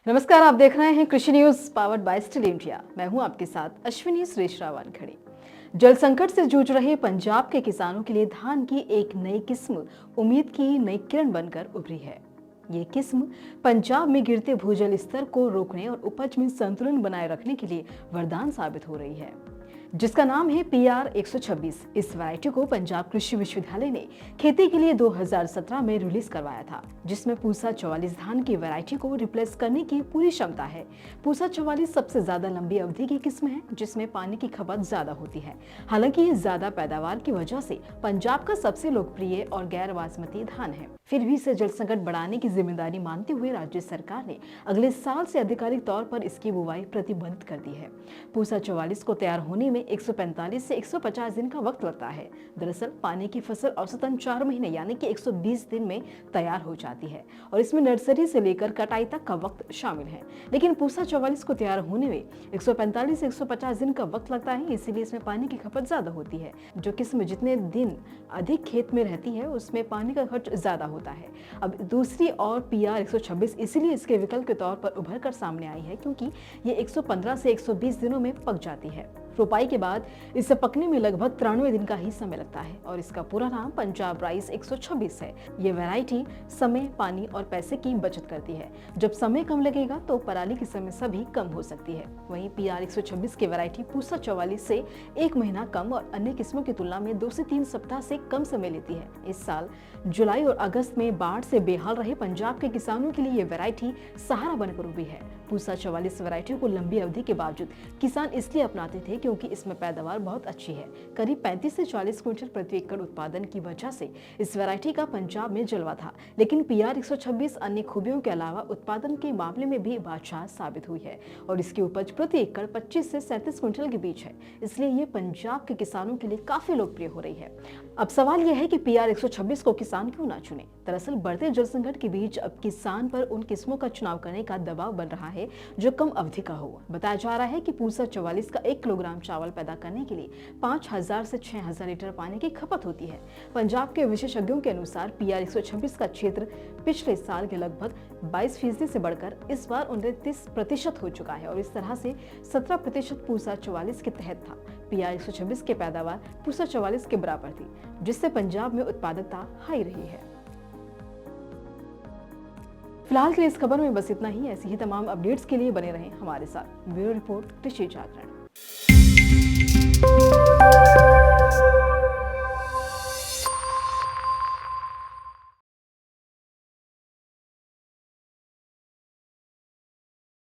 नमस्कार, आप देख रहे हैं कृषि news powered by still India. मैं हूं आपके साथ अश्विनी सुरेश रावल खड़ी। जल संकट से जूझ रहे पंजाब के किसानों के लिए धान की एक नई किस्म उम्मीद की नई किरण बनकर उभरी है। ये किस्म पंजाब में गिरते भूजल स्तर को रोकने और उपज में संतुलन बनाए रखने के लिए वरदान साबित हो रही है, जिसका नाम है PR 126। इस वैरायटी को पंजाब कृषि विश्वविद्यालय ने खेती के लिए 2017 में रिलीज करवाया था, जिसमें पूसा 44 धान की वैरायटी को रिप्लेस करने की पूरी क्षमता है। पूसा 44 सबसे ज्यादा लंबी अवधि की किस्म है, जिसमें पानी की खपत ज्यादा होती है। हालांकि ये ज्यादा पैदावार की वजह से पंजाब का सबसे लोकप्रिय और गैर बासमती धान है। फिर भी इसे जल संकट बढ़ाने की जिम्मेदारी मानते हुए राज्य सरकार ने अगले साल से आधिकारिक तौर पर इसकी बुवाई प्रतिबंधित कर दी है। पूसा 44 को तैयार होने में 145 से 150 दिन का वक्त लगता है। दरअसल पानी की फसल औसतन 4 महीने यानी कि 120 दिन में तैयार हो जाती है और इसमें नर्सरी से लेकर कटाई तक का वक्त शामिल है। लेकिन पूसा 44 को तैयार होने में 145 से 150 दिन का वक्त लगता है, इसीलिए इसमें पानी की खपत ज्यादा होती है। जो किस्म जितने दिन अधिक खेत में रहती है उसमें पानी का खर्च ज्यादा होता है। अब दूसरी और PR 126 इसीलिए इसके विकल्प के तौर पर उभर कर सामने आई है, क्योंकि ये 115 से 120 दिनों में पक जाती है। रोपाई के बाद इसे पकने में लगभग 93 दिन का ही समय लगता है और इसका पूरा नाम पंजाब राइस 126 है। ये वैरायटी समय, पानी और पैसे की बचत करती है। जब समय कम लगेगा तो पराली की समस्या भी कम हो सकती है। वहीं PR 126 की वैरायटी पूसा 44 से 1 महीना कम और अन्य किस्मों की तुलना में 2 से 3 सप्ताह से कम समय लेती है। इस साल जुलाई और अगस्त में बाढ़ से बेहाल रहे पंजाब के किसानों के लिए ये वैरायटी सहारा बनकर उभरी है। पूसा 44 वैरायटी को लंबी अवधि के बावजूद किसान इसलिए अपनाते थे क्योंकि इसमें पैदावार बहुत अच्छी है। करीब 35 से 40 क्विंटल प्रति एकड़ उत्पादन की वजह से इस वैरायटी का पंजाब में जलवा था। लेकिन PR 126 अन्य खूबियों के अलावा उत्पादन के मामले में भी बादशाह साबित हुई है और इसकी उपज प्रति एकड़ 25 से 37 क्विंटल के बीच है। इसलिए ये पंजाब के किसानों के लिए काफी लोकप्रिय हो रही है। अब सवाल यह है कि PR 126 को किसान क्यों ना चुने। दरअसल बढ़ते जल संकट के बीच अब किसान पर उन किस्मों का चुनाव करने का दबाव बन रहा है जो कम अवधि का हो। बताया जा रहा है कि पूसा 44 का 1 किलोग्राम चावल पैदा करने के लिए 5000 से 6000 लीटर पानी की खपत होती है। पंजाब के विशेषज्ञों के अनुसार PR 126 का क्षेत्र पिछले साल के लगभग 22% से बढ़कर इस बार 29% हो चुका है और इस तरह से 17% पूसा 44 के तहत था। PR 126 की पैदावार पूसा 44 के बराबर थी, जिससे पंजाब में उत्पादकता हाई रही है। फिलहाल के लिए इस खबर में बस इतना ही। ऐसी ही तमाम अपडेट्स के लिए बने रहें हमारे साथ। ब्यूरो रिपोर्ट कृषि जागरण।